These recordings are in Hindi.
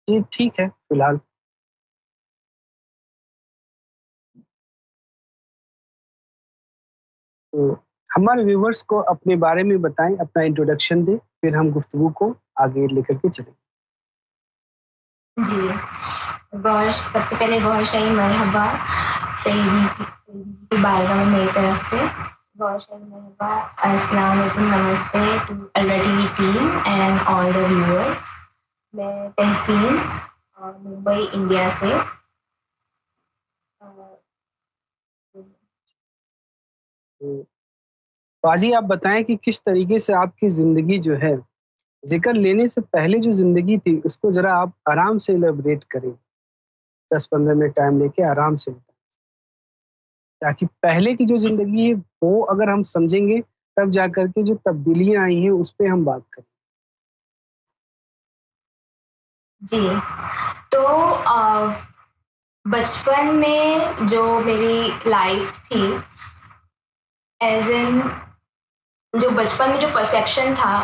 जी, ठीक है फिलहाल। तो हमारे व्यूअर्स को अपने बारे में बताएँ, अपना इंट्रोडक्शन दें, फिर हम गुफ्तगू को आगे लेकर के चलें। जी, सबसे पहले गौहर शाही मरहबा सईदी की बारगाह में मेरी तरफ से गौहर शाही मरहबा, अस्सलाम वालेकुम, नमस्ते to Alwa TV team and all the viewers. मैं तहसीन मुंबई इंडिया से तो पाजी आप बताएँ कि किस तरीके से आपकी ज़िंदगी जो है, ज़िक्र लेने से पहले जो ज़िंदगी थी, उसको ज़रा आप आराम से इलैबोरेट करें। 10-15 मिनट टाइम लेके आराम से बताएँ। ताकि पहले की जो ज़िंदगी है, वो अगर हम समझेंगे, तब जाकर के जो तब्दीलियाँ आई हैं, उस पे हम बात करें। जी, तो बचपन में जो मेरी लाइफ थी, एज़ इन जो बचपन में जो परसेप्शन था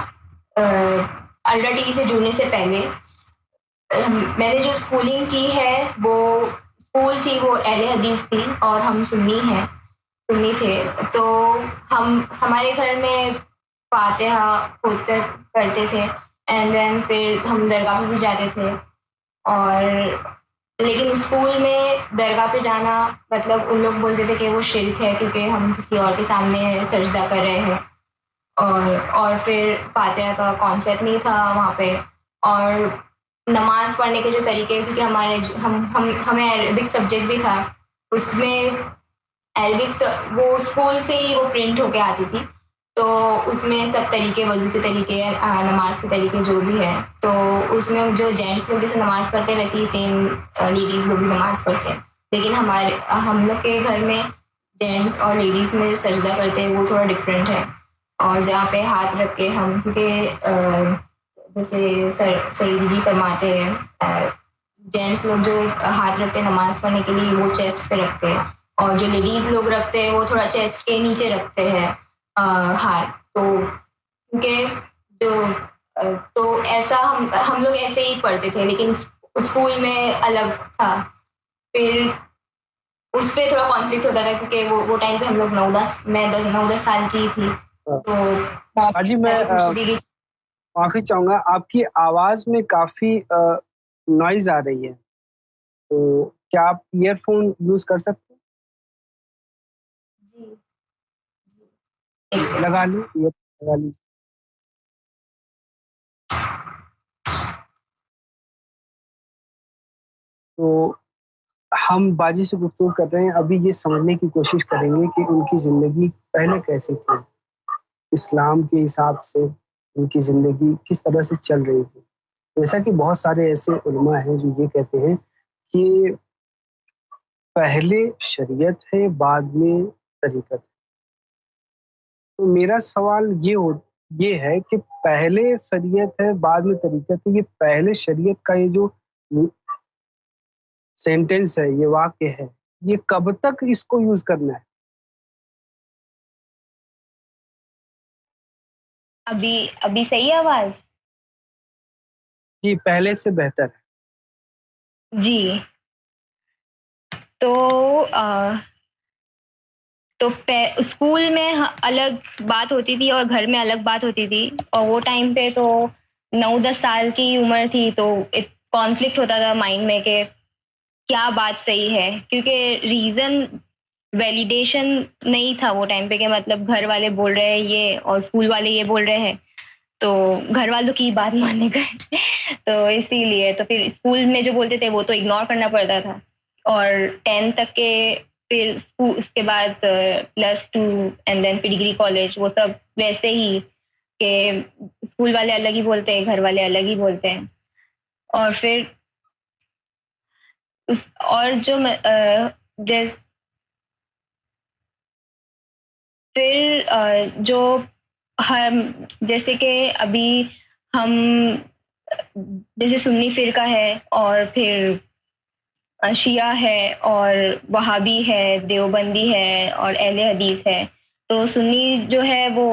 अल्वा टीवी से जुड़ने से पहले, मैंने जो स्कूलिंग की है वो स्कूल थी, वो अहले हदीस थी और हम सुन्नी थे। तो हमारे घर में फातिहा होते करते थे एंड देन फिर हम दरगाह पे भी जाते थे। और लेकिन स्कूल में दरगाह पे जाना मतलब उन लोग बोलते थे कि वो शिर्क है, क्योंकि हम किसी और के सामने सजदा कर रहे हैं। और फिर फातिहा का कॉन्सेप्ट नहीं था वहाँ पे। और नमाज पढ़ने के जो तरीके, क्योंकि हमें अरबिक सब्जेक्ट भी था, उसमें अरबिक वो स्कूल से ही वो प्रिंट होके आती थी। तो उसमें सब तरीके, वजू के तरीके, नमाज के तरीके जो भी है, तो उसमें जो जेंट्स लोग जैसे नमाज पढ़ते हैं वैसे ही सेम लेडीज लोग भी नमाज पढ़ते हैं। लेकिन हम लोग के घर में जेंट्स और लेडीज में जो सजदा करते हैं वो थोड़ा डिफरेंट है। और जहाँ पे हाथ रख के हम, क्योंकि जैसे सईदी जी फरमाते हैं, जेंट्स लोग जो हाथ रखते हैं नमाज पढ़ने के लिए वो चेस्ट पे रखते हैं, और जो लेडीज लोग रखते हैं वो थोड़ा चेस्ट के नीचे रखते हैं हाथ। तो क्योंकि जो तो ऐसा हम लोग ऐसे ही पढ़ते थे, लेकिन स्कूल में अलग था। फिर उस पे थोड़ा कॉन्फ्लिक्ट होता था, क्योंकि वो टाइम पे हम लोग 9-10 साल की थी। तो पाजी मैं माफ़ी चाहूँगा, आपकी आवाज़ में काफ़ी नॉइज़ आ रही है। तो क्या आप ईयरफ़ोन यूज़ कर सकते हैं? जी, लगा लीं, ईयरफ़ोन लगा लीजिए। तो हम बाजी से गुफ्तगू कर रहे हैं, अभी ये समझने की कोशिश करेंगे कि उनकी ज़िंदगी पहले कैसी थी? इस्लाम के हिसाब से उनकी ज़िंदगी किस तरह से चल रही थी? जैसा कि बहुत सारे ऐसे उलमा हैं जो ये कहते हैं कि पहले शरीयत है, बाद में तरीक़त। तो मेरा सवाल ये है कि पहले शरीयत है, बाद में तरीक़त है, ये पहले शरीयत का ये जो सेंटेंस है, ये वाक्य है, ये कब तक इसको यूज़ करना है? अभी सही है आवाज़? जी, पहले से बेहतर है। जी। तो स्कूल में अलग बात होती थी और घर में अलग बात होती थी, और वो टाइम पे तो 9-10 साल की उम्र थी, तो कॉन्फ्लिक्ट होता था माइंड में कि क्या बात सही है, क्योंकि रीज़न वैलिडेशन नहीं था वो टाइम पे, कि मतलब घर वाले बोल रहे हैं ये और स्कूल वाले ये बोल रहे हैं, तो घर वालों की बात मानने का तो इसीलिए तो फिर स्कूल में जो बोलते थे वो तो इग्नोर करना पड़ता था। और 10 तक के फिर उसके बाद +2 एंड देन फिर डिग्री कॉलेज, वो सब वैसे ही कि स्कूल वाले अलग ही बोलते हैं, घर वाले अलग ही बोलते हैं। और फिर और जो फिर जो हम जैसे कि अभी हम जैसे सुन्नी फ़िरका है और फिर शिया है और वहाबी है, देवबंदी है और अहले हदीस है। तो सुन्नी जो है वो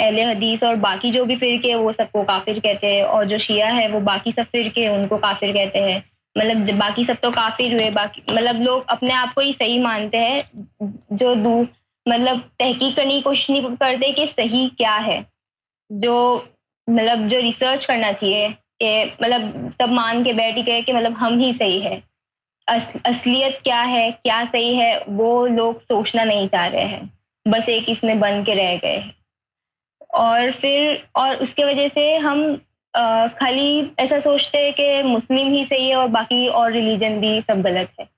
अहले हदीस और बाकी जो भी फिरके वो सबको काफिर कहते हैं, और जो शिया है वो बाकी सब फिरके उनको काफिर कहते हैं। मतलब बाकी सब तो काफिर हुए, बाकी मतलब लोग अपने आप को ही सही मानते हैं, जो मतलब तहकीक करने की कोशिश नहीं करते कि सही क्या है। जो मतलब जो रिसर्च करना चाहिए कि मतलब सब मान के बैठ गए कि मतलब हम ही सही है, असलियत क्या है, क्या सही है, वो लोग सोचना नहीं चाह रहे हैं, बस एक इसमें बन के रह गए। और फिर और उसके वजह से हम खाली ऐसा सोचते हैं कि मुस्लिम ही सही है और बाकी और रिलीजन भी सब गलत है।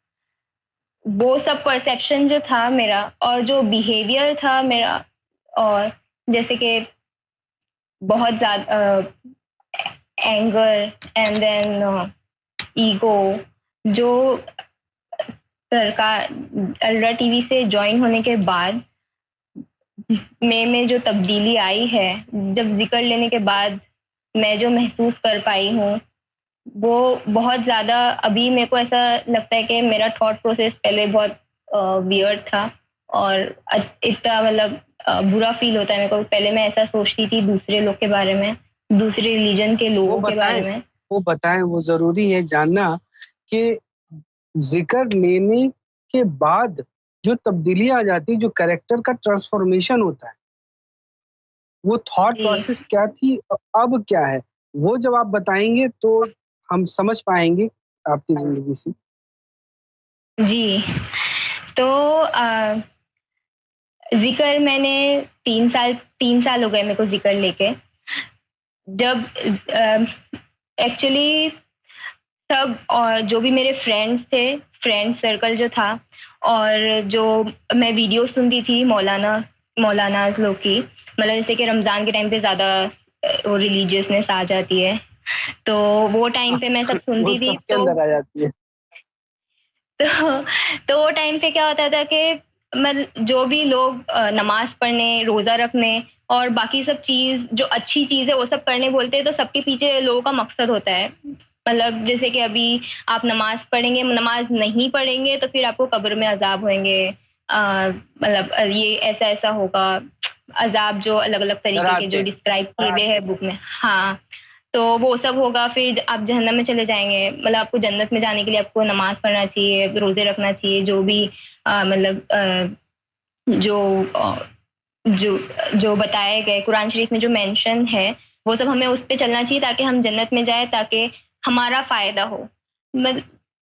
वो सब परसेप्शन जो था मेरा और जो बिहेवियर था मेरा, और जैसे कि बहुत ज्यादा एंगर एंड देन ईगो, जो सरकार अल्ट्रा टीवी से ज्वाइन होने के बाद में जो तब्दीली आई है, जब जिक्र लेने के बाद मैं जो महसूस कर पाई हूँ वो बहुत ज्यादा, अभी मेरे को ऐसा लगता है कि मेरा थॉट प्रोसेस पहले बहुत वियर्ड था और इतना मतलब बुरा फील होता है मेरे को। पहले मैं ऐसा सोचती थी दूसरे लोग के बारे में, दूसरे रिलीजन के लोगों के बारे में। वो बताएं, वो जरूरी है जानना कि जिक्र लेने के बाद जो तब्दीली आ जाती है, जो कैरेक्टर का ट्रांसफॉर्मेशन होता है, वो थॉट प्रोसेस क्या थी अब क्या है, वो जब आप बताएंगे तो हम समझ पाएंगे आपकी जिंदगी से। जी, तो जिक्र मैंने 3 साल हो गए मेरे को जिक्र लेके। जब एक्चुअली सब और जो भी मेरे फ्रेंड्स थे, फ्रेंड सर्कल जो था, और जो मैं वीडियो सुनती थी मौलाना लोग की, मतलब जैसे कि रमजान के टाइम पे ज्यादा वो रिलीजियसनेस आ जाती है, तो वो टाइम पे मैं सब सुनती थी। सबके अंदर आ जाती है। तो वो टाइम पे क्या होता था कि मतलब जो भी लोग नमाज पढ़ने, रोजा रखने और बाकी सब चीज जो अच्छी चीज है वो सब करने बोलते हैं, तो सबके पीछे लोगों का मकसद होता है। मतलब जैसे कि अभी आप नमाज पढ़ेंगे, नमाज नहीं पढ़ेंगे तो फिर आपको कब्र में अजाब होंगे, मतलब ये ऐसा ऐसा होगा, अजाब जो अलग अलग तरीके के जो डिस्क्राइब किए हुए हैं बुक में। हाँ, तो वो सब होगा, फिर आप जहन्नम में चले जाएंगे। मतलब आपको जन्नत में जाने के लिए आपको नमाज पढ़ना चाहिए, रोजे रखना चाहिए, जो भी मतलब जो जो जो बताए गए कुरान शरीफ में जो मेंशन है वो सब हमें उस पर चलना चाहिए ताकि हम जन्नत में जाए, ताकि हमारा फायदा हो।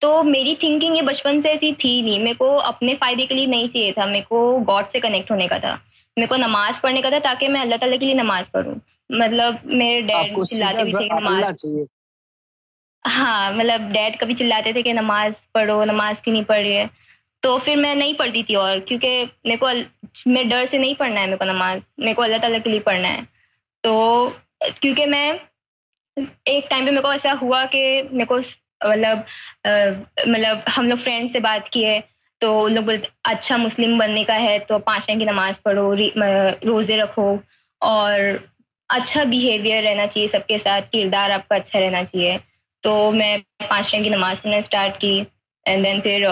तो मेरी थिंकिंग ये बचपन से ऐसी थी नहीं, मेरे को अपने फायदे के लिए नहीं चाहिए था, मेरे को गॉड से कनेक्ट होने का था, मेरे को नमाज पढ़ने का था ताकि मैं अल्लाह ताला के लिए नमाज पढ़ूं। मतलब मेरे डैड चिल्लाते भी थे कि नमाज चाहिए। हाँ, मतलब डैड कभी चिल्लाते थे कि नमाज पढ़ो, नमाज क्यों नहीं पढ़ रही है। तो फिर मैं नहीं पढ़ती थी, और क्योंकि मेरे को मैं डर से नहीं पढ़ना है, मेरे को नमाज मेरे को अल्लाह ताला के लिए पढ़ना है। तो क्योंकि मैं एक टाइम पे मेरे को ऐसा हुआ कि मेरे को मतलब हम लोग फ्रेंड से बात किए तो उन लोग बोलते अच्छा मुस्लिम बनने का है तो 5 टाइम की नमाज पढ़ो, रोजे रखो और अच्छा बिहेवियर रहना चाहिए सबके साथ, किरदार आपका अच्छा रहना चाहिए। तो मैं 5 टाइम की नमाज पढ़ना स्टार्ट की, एंड देन फिर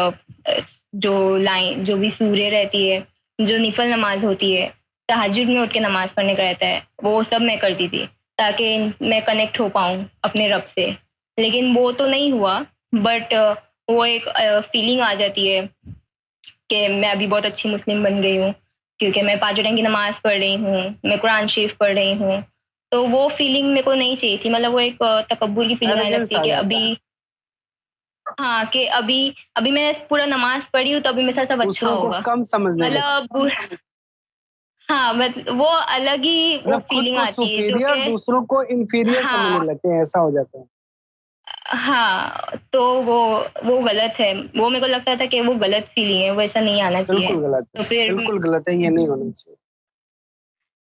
जो भी सूर्य रहती है, जो निफल नमाज होती है, तहज्जुद में उठ के नमाज पढ़ने का रहता है, वो सब मैं करती थी ताकि मैं कनेक्ट हो पाऊँ अपने रब से। लेकिन वो तो नहीं हुआ, बट वो एक फीलिंग आ जाती है कि मैं अभी बहुत अच्छी मुस्लिम बन गई हूँ क्योंकि मैं 5 टाइम की नमाज पढ़ रही हूँ, मैं कुरान शरीफ पढ़ रही हूँ। तो वो फीलिंग मेरे को नहीं चाहिए थी, मतलब वो एक तकब्बुर की फीलिंग आने लगती है कि अभी हाँ, कि अभी अभी मैं पूरा नमाज पढ़ी हूँ तो अभी मेरे साथ सब अच्छा होगा, कम समझने मतलब हाँ, वो अलग ही वो फीलिंग आती है जो कि दूसरों को इंफीरियर समझने लगते हैं, ऐसा हो जाता है। हाँ, तो वो गलत है, वो मेरे को लगता था कि वो गलत फीलिंग है, वो ऐसा नहीं आना चाहिए। बिल्कुल गलत है, तो फिर बिल्कुल गलत है, ये नहीं होना चाहिए।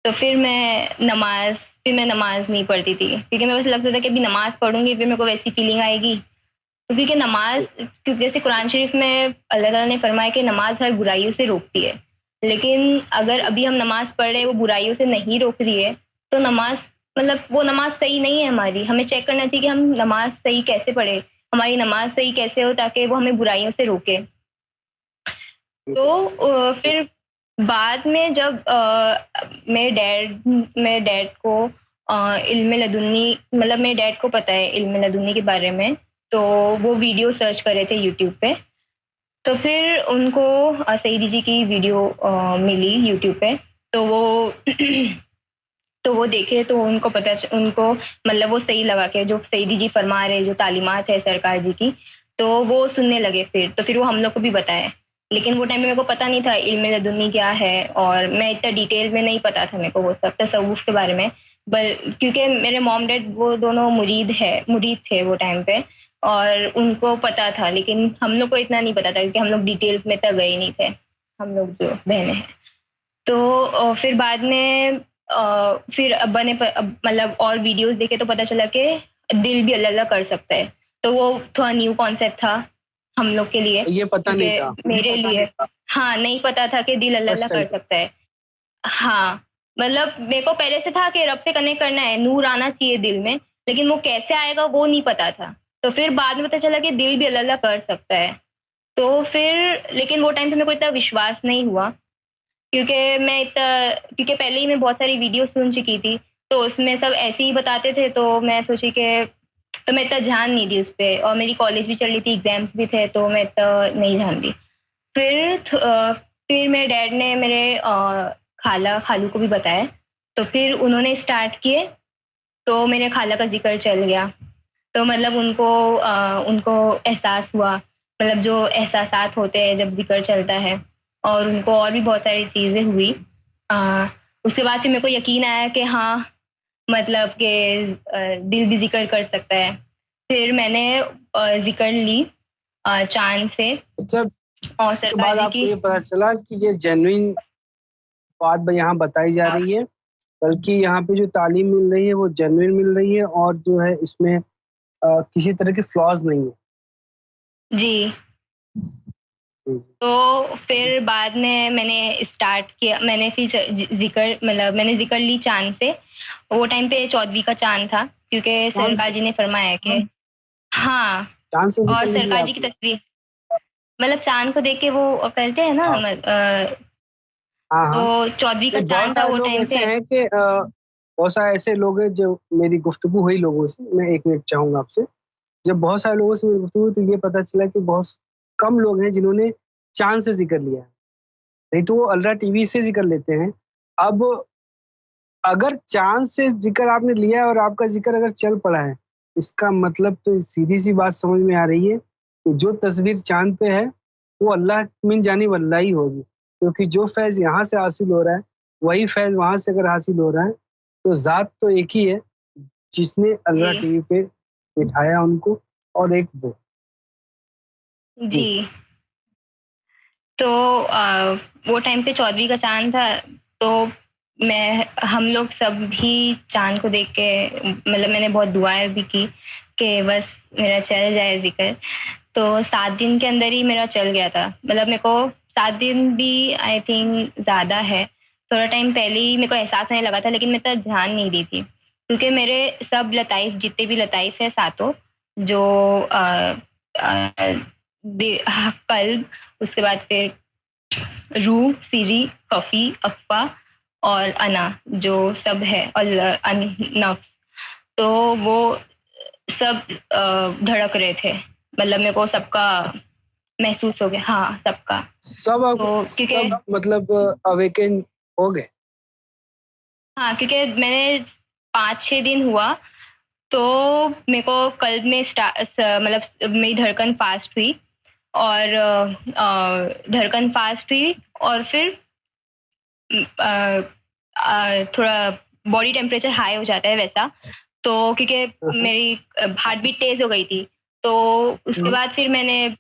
तो फिर मैं नमाज नहीं पढ़ती थी क्योंकि मेरे को लगता था कि अभी नमाज पढ़ूंगी फिर मेरे को वैसी फीलिंग आएगी, क्योंकि नमाज, क्योंकि जैसे कुरान शरीफ में अल्लाह ताला ने फरमाया कि नमाज हर बुराइयों से रोकती है। लेकिन अगर अभी हम नमाज पढ़ रहे हैं वो बुराइयों से नहीं रोक रही है तो नमाज मतलब वो नमाज सही नहीं है हमारी। हमें चेक करना चाहिए कि हम नमाज सही कैसे पढ़े, हमारी नमाज सही कैसे हो ताकि वो हमें बुराइयों से रोके। तो फिर बाद में जब मेरे डैड को इल्म लदुन्नी, मतलब मेरे डैड को पता है इल्म लदुन्नी के बारे में, तो वो वीडियो सर्च कर रहे थे यूट्यूब पे। तो फिर उनको सईदी जी की वीडियो मिली यूट्यूब पे, तो वो तो वो देखे, तो उनको उनको मतलब वो सही लगा कि जो सईदी जी फरमा रहे, जो तालीमात है सरकार जी की, तो वो सुनने लगे। फिर वो हम लोग को भी बताए, लेकिन वो टाइम में मेरे को पता नहीं था इल्म लदुन्नी क्या है, और मैं इतना डिटेल में नहीं पता था मेरे को वो सब तसव्वुफ के बारे में। क्योंकि मेरे मॉम डैड वो दोनों मुरीद थे वो टाइम पे, और उनको पता था, लेकिन हम लोग को इतना नहीं पता था क्योंकि हम लोग डिटेल्स में तक गए नहीं थे, हम लोग जो बहनें हैं। तो फिर बाद में फिर अब्बा ने मतलब और वीडियोस देखे तो पता चला कि दिल भी अल्लाह अल्लाह कर सकता है। तो वो थोड़ा न्यू कॉन्सेप्ट था हम लोग के लिए, ये पता नहीं था मेरे लिए। हाँ, नहीं पता था कि दिल अल्लाह अल्लाह कर सकता है। हाँ, मतलब मेरे को पहले से था कि रब से कनेक्ट करना है, नूर आना चाहिए दिल में, लेकिन वो कैसे आएगा वो नहीं पता था। तो फिर बाद में पता चला कि दिल भी अल्लाह अल्लाह कर सकता है। तो फिर लेकिन वो टाइम पे मेरे को इतना विश्वास नहीं हुआ, क्योंकि पहले ही मैं बहुत सारी वीडियो सुन चुकी थी, तो उसमें सब ऐसे ही बताते थे, तो मैं सोची कि तो मैं इतना ध्यान नहीं दी उस पर, और मेरी कॉलेज भी चल रही थी, एग्जाम्स भी थे, तो मैं इतना नहीं ध्यान दी। फिर मेरे डैड ने मेरे खालू को भी बताया, तो फिर उन्होंने स्टार्ट किए, तो मेरे खाला का जिक्र चल गया। तो मतलब उनको एहसास हुआ, मतलब जो एहसासात होते हैं जब जिक्र चलता है, और उनको और भी बहुत सारी चीज़ें हुई। उसके बाद फिर मेरे को यकीन आया कि हाँ, मतलब कि दिल भी जिक्र कर सकता है। फिर मैंने जिक्र ली चांद से, मतलब और उसके सरकार बाद जी आपको की। ये पता चला कि ये जेन्युइन बात यहाँ बताई जा रही है, बल्कि यहाँ पे जो तालीम मिल रही है वो जेन्युइन मिल रही है, और जो है इसमें किसी तरह के फ्लॉज नहीं है। जी। तो फिर बाद में मैंने स्टार्ट किया, मैंने फिर जिक्र ली चांद से। वो टाइम पे 14वीं का चांद था, क्योंकि सरकार जी ने फरमाया कि हाँ, चांद से और जिक्र नहीं किया सरकार जी की आपने? तस्वीर, मतलब चांद को देख के वो करते हैं ना, हाँ हाँ हाँ। तो 14वीं का बहुत चांद था सारे वो लोग टाइम ऐसे पे। हैं कि बहुत सारे ऐसे लोग हैं जो मेरी गुफ्तगू हुई लोगों से, मैं एक मिनट चाहूंगा आपसे। जब बहुत सारे लोगों से मेरी गुफ्तगू हुई तो ये पता चला कि बहुत कम लोग हैं जिन्होंने चांद से जिक्र लिया है, नहीं तो वो अल्लाह टीवी से जिक्र लेते हैं। अब अगर चांद से जिक्र आपने लिया है और आपका जिक्र अगर चल पड़ा है, इसका मतलब तो सीधी सी बात समझ में आ रही है कि जो तस्वीर चांद पे है वो अल्लाह मिन जानिब अल्लाह ही होगी, क्योंकि जो फैज़ यहाँ से हासिल हो रहा है वही फैज़ वहाँ से अगर हासिल हो रहा है तो ज़ात तो एक ही है, जिसने अल्लाह जी टीवी पे बिठाया उनको, और एक वो। जी। तो वो टाइम पे 14वीं का चांद था, तो हम लोग सब भी चांद को देख के, मतलब मैंने बहुत दुआएं भी की कि बस मेरा चल जाए जिक्र। तो 7 दिन के अंदर ही मेरा चल गया था, मतलब मेरे को 7 दिन भी आई थिंक ज़्यादा है। थोड़ा टाइम पहले ही मेरे को एहसास नहीं लगा था, लेकिन मैं इतना ध्यान नहीं दी थी, क्योंकि मेरे सब लताइफ, जितने भी लताइफ है सातों, जो कल्ब, उसके बाद फिर रूह, सीरी, कफी, अफ़ा और अना, जो सब है, और नफ्स, तो वो सब धड़क रहे थे, मतलब मेरे को सबका महसूस हो गया। हाँ, सबका। तो क्योंकि सब मतलब अवेकन हो गए। हाँ, क्योंकि मैंने 5-6 दिन हुआ, तो मेरे को कल्ब में मतलब मेरी धड़कन फास्ट हुई, और धड़कन फास्ट हुई, और फिर थोड़ा बॉडी टेम्परेचर हाई हो जाता है वैसा, तो क्योंकि मेरी हार्ट बीट तेज हो गई थी। तो उसके बाद फिर मैंने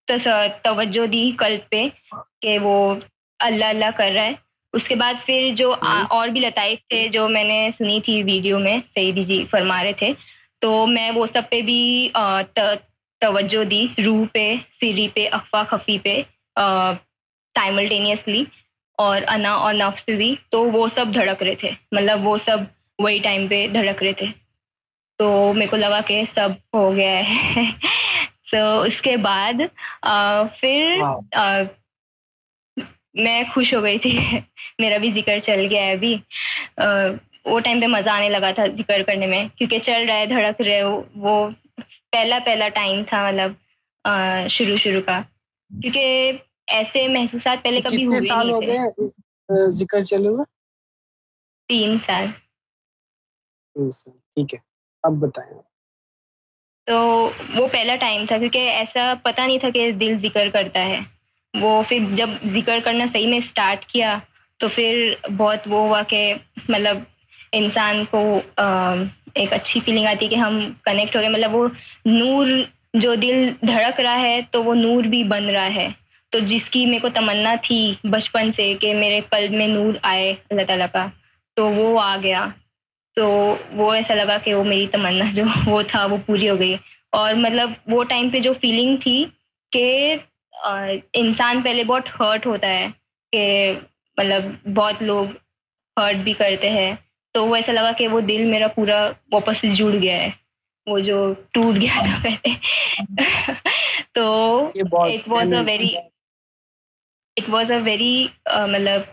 तवज्जो दी कल्ब पे कि वो अल्लाह अल्लाह कर रहा है। उसके बाद फिर जो और भी लताइफ थे जो मैंने सुनी थी वीडियो में, सईदी जी फरमा रहे थे, तो मैं वो सब पे भी तवज्जो दी, रूह पे, सीरी पे, अफ़ा, खफी पे साइमल्टेनियसली, और अना और नफ्स भी, तो वो सब धड़क रहे थे, मतलब वो सब वही टाइम पे धड़क रहे थे। तो मेरे को लगा कि सब हो गया है। तो उसके बाद फिर मैं खुश हो गई थी मेरा भी जिक्र चल गया है अभी। वो टाइम पे मजा आने लगा था जिक्र करने में, क्योंकि चल रहा है, धड़क रहे हो। वो पहला टाइम था, मतलब शुरू शुरू का, क्योंकि ऐसे महसूसात पहले कभी कितने हुए साल नहीं हो थे। गए जिक्र चले हुए? 3 साल। 3 साल, ठीक है। अब बताएं। तो वो पहला टाइम था, क्योंकि ऐसा पता नहीं था कि दिल जिक्र करता है। वो फिर जब जिक्र करना सही में स्टार्ट किया तो फिर बहुत वो हुआ कि मतलब इंसान को एक अच्छी फीलिंग आती है कि हम कनेक्ट हो गए। मतलब वो नूर, जो दिल धड़क रहा है तो वो नूर भी बन रहा है। तो जिसकी मेरे को तमन्ना थी बचपन से कि मेरे कल्ब में नूर आए अल्लाह ताला का, तो वो आ गया। तो वो ऐसा लगा कि वो मेरी तमन्ना जो वो था वो पूरी हो गई। और मतलब वो टाइम पे जो फीलिंग थी कि इंसान पहले बहुत हर्ट होता है, कि मतलब बहुत लोग हर्ट भी करते हैं, तो वो ऐसा लगा कि वो दिल मेरा पूरा वापस से जुड़ गया है, वो जो टूट गया था पहले। तो ये बहुत इट वॉज अ वेरी मतलब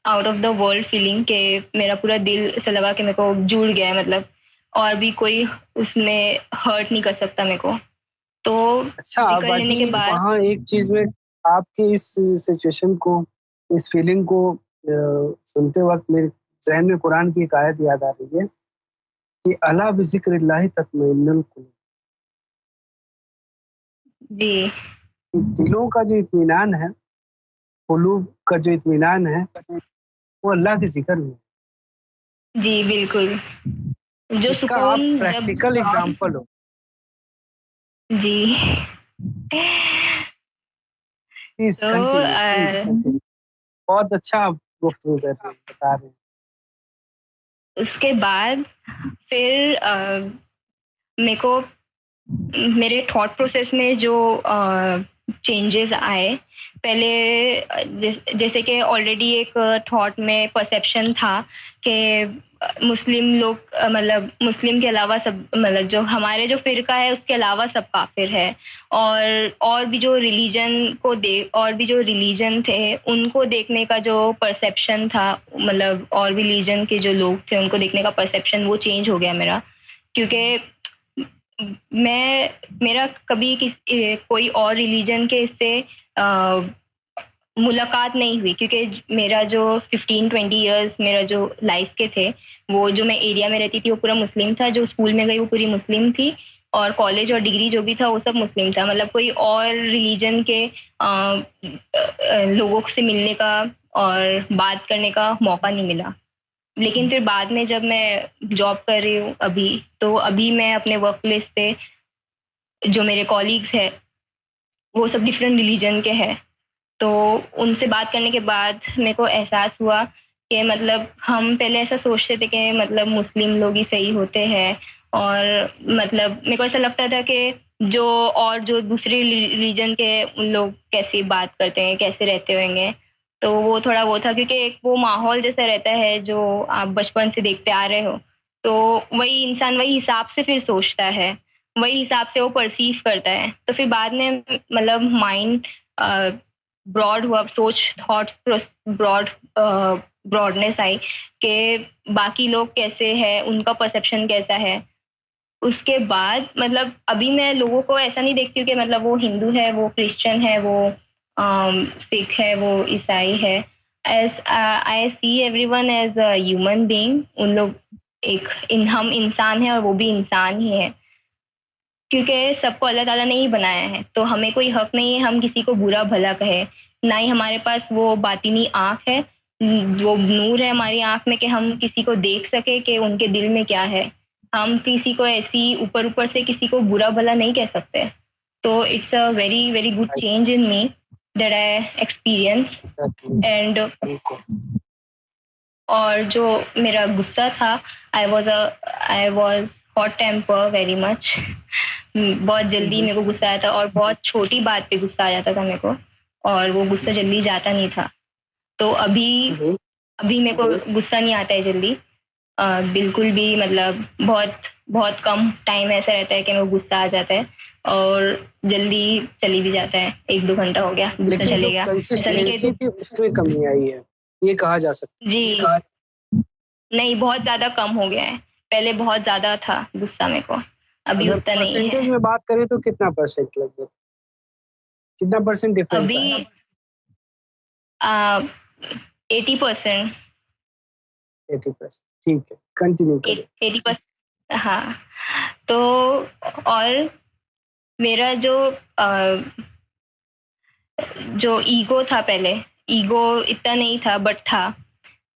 out of the world feeling कि मेरा पूरा दिल ऐसा लगा कि मेरे को जुड़ गया है, मतलब और भी कोई उसमें हर्ट नहीं कर सकता मेरे को। तो अच्छा जिक्र लेने बाजी, के बाद वहाँ एक चीज में आपके इस सिचुएशन को, इस फीलिंग को सुनते वक्त मेरे जहन में कुरान की एक आयत याद आ रही है कि अला बिज़िक्रिल्लाहि तत्मइन्नुल कुलूब। जी दिलों का जो इत्मीनान है, कुलूब का जो इत्मीनान है, वो अल्लाह के जिक्र में है, जी बिल्कुल, जो जिसका आप सुकून जब प्रैक्टिकल एग्जाम्पल हो। जी प्लीज तो कंटिन्यू, प्लीज। बहुत अच्छा आप गुफ्तगू कर रहे हैं, बता रहे हैं। उसके बाद फिर मेरे को मेरे थॉट प्रोसेस में जो चेंजेस आए, पहले जैसे कि ऑलरेडी एक थॉट में परसेप्शन था कि मुस्लिम लोग मतलब मुस्लिम के अलावा सब, मतलब जो हमारे जो फिरका है उसके अलावा सब काफिर है। और भी जो रिलीजन को और भी जो रिलीजन थे उनको देखने का जो परसेप्शन था, मतलब और भी रिलीजन के जो लोग थे उनको देखने का परसेप्शन, वो चेंज हो गया मेरा। क्योंकि मैं मेरा कभी कोई और रिलीजन के इससे मुलाकात नहीं हुई, क्योंकि मेरा जो 15-20 इयर्स मेरा जो लाइफ के थे, वो जो मैं एरिया में रहती थी वो पूरा मुस्लिम था, जो स्कूल में गई वो पूरी मुस्लिम थी, और कॉलेज और डिग्री जो भी था वो सब मुस्लिम था। मतलब कोई और रिलीजन के लोगों से मिलने का और बात करने का मौका नहीं मिला। लेकिन फिर बाद में जब मैं जॉब कर रही हूँ अभी, तो अभी मैं अपने वर्क प्लेस पे जो मेरे कॉलीग्स हैं वो सब डिफरेंट रिलीजन के हैं। तो उनसे बात करने के बाद मेरे को एहसास हुआ कि मतलब हम पहले ऐसा सोचते थे कि मतलब मुस्लिम लोग ही सही होते हैं, और मतलब मेरे को ऐसा लगता था कि जो दूसरे रिलीजन के उन लोग कैसे बात करते हैं, कैसे रहते होंगे। तो वो थोड़ा वो था, क्योंकि एक वो माहौल जैसा रहता है जो आप बचपन से देखते आ रहे हो, तो वही इंसान वही हिसाब से फिर सोचता है, वही हिसाब से वो परसीव करता है। तो फिर बाद में मतलब माइंड ब्रॉड हुआ, सोच थॉट्स ब्रॉडनेस आई कि बाकी लोग कैसे हैं, उनका परसेप्शन कैसा है। उसके बाद मतलब अभी मैं लोगों को ऐसा नहीं देखती हूँ कि मतलब वो हिंदू है, वो क्रिश्चियन है, वो सिख है, वो ईसाई है। As I see everyone as a human being. उन लोग हम इंसान हैं और वो भी इंसान ही है, क्योंकि सबको अल्लाह ताला ने ही बनाया है। तो हमें कोई हक नहीं है हम किसी को बुरा भला कहे, ना ही हमारे पास वो बातिनी आँख है, वो नूर है हमारी आँख में कि हम किसी को देख सके कि उनके दिल में क्या है। हम किसी को ऐसी ऊपर ऊपर से किसी को बुरा भला नहीं कह सकते। तो it's a very very good change in me that I experience. And और जो मेरा गुस्सा था, I was hot temper very much. बहुत जल्दी मेरे को गुस्सा आया था, और बहुत छोटी बात पे गुस्सा आ जाता था मेरे को, और वो गुस्सा जल्दी जाता नहीं था। तो अभी मेरे को गुस्सा नहीं आता है जल्दी, बिल्कुल भी। मतलब बहुत बहुत कम टाइम ऐसा रहता है कि मेरे को गुस्सा आ जाता है और जल्दी चली भी जाता है, 1-2 घंटा हो गया गुस्सा लेकिन जो चलेगा, ऐसा नहीं कंसिस्टेंसी कि थी उसमें कमी आई है, ये कहा जा सकता जी नहीं, बहुत ज्यादा कम हो गया है। पहले बहुत ज्यादा था गुस्सा मेरे को, है। अभी अगर उतना नहीं परसेंटेज है। में बात करें तो कितना परसेंट लगभग, कितना परसेंट डिफरेंस अभी आया? 80%। 80%, ठीक है, कंटिन्यू करें। 80%, हाँ। तो और मेरा जो ईगो था पहले, ईगो इतना नहीं था बट था,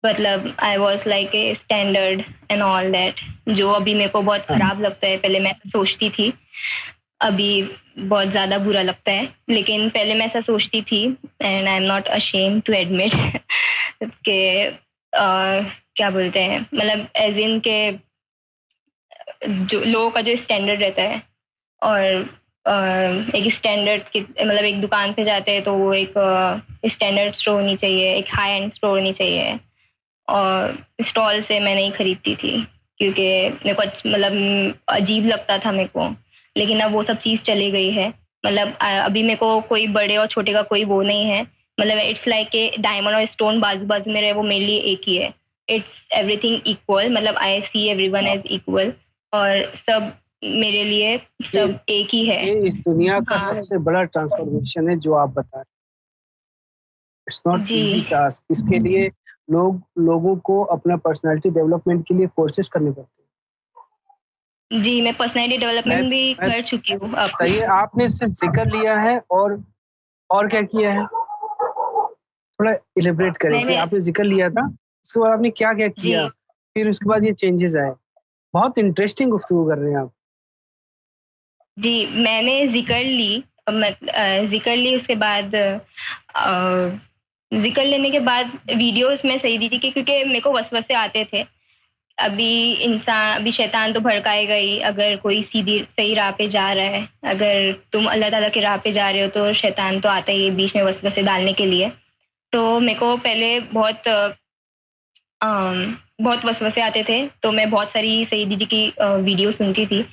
मतलब I was like a standard and all that, जो अभी मेरे को बहुत खराब लगता है। पहले मैं ऐसा सोचती थी, अभी बहुत ज्यादा बुरा लगता है, लेकिन पहले मैं ऐसा सोचती थी and I am not ashamed to admit के क्या बोलते हैं, मतलब एज इन के जो लोगों का जो स्टैंडर्ड रहता है, और एक स्टैंडर्ड मतलब एक दुकान पे जाते हैं तो वो एक स्टैंडर्ड स्टोर होनी चाहिए, एक हाई एंड स्टोर होनी चाहिए, और स्टॉल से मैं नहीं खरीदती थी क्योंकि मेरे को मतलब अजीब लगता था मेरे को। लेकिन अब वो सब चीज़ चली गई है, मतलब अभी मेरे को कोई बड़े और छोटे का कोई वो नहीं है, मतलब इट्स लाइक ए डायमंड और स्टोन बाजू बाजू में रहे, वो मेरे लिए एक ही है। इट्स एवरीथिंग इक्वल, मतलब आई सी एवरीवन एज इक्वल, और सब मेरे लिए ये सब एक ही है। ये इस दुनिया का हाँ सबसे बड़ा ट्रांसफॉर्मेशन है जो आप बता रहे। इट्स नॉट जी इजी टास्क, इसके लिए लोगों को अपना पर्सनालिटी डेवलपमेंट के लिए कोर्सेज करने पड़ते हैं। जी, मैं पर्सनैलिटी डेवलपमेंट भी मैं कर चुकी हूँ अब। बताइए, आपने सिर्फ जिक्र लिया है और क्या किया है, थोड़ा इलेबरेट करें कि मैंने आपने जिक्र लिया था, उसके बाद आपने क्या क्या जी किया, फिर उसके बाद ये चेंजेस आए। बहुत इंटरेस्टिंग गुफ्तगू कर रहे हैं आप। जी, मैंने ज़िक्र ली, उसके बाद ज़िक्र लेने के बाद वीडियोज़ में सही दीजिए क्योंकि मेरे को वसवसे आते थे। अभी शैतान तो भड़काएगा ही, अगर कोई सीधी सही राह पे जा रहा है, अगर तुम अल्लाह ताला की राह पे जा रहे हो तो शैतान तो आता ही है बीच में वसवसे डालने के लिए। तो मेरे को पहले बहुत वसवसे आते थे, तो मैं बहुत सारी सईदी जी की वीडियो सुनती थी,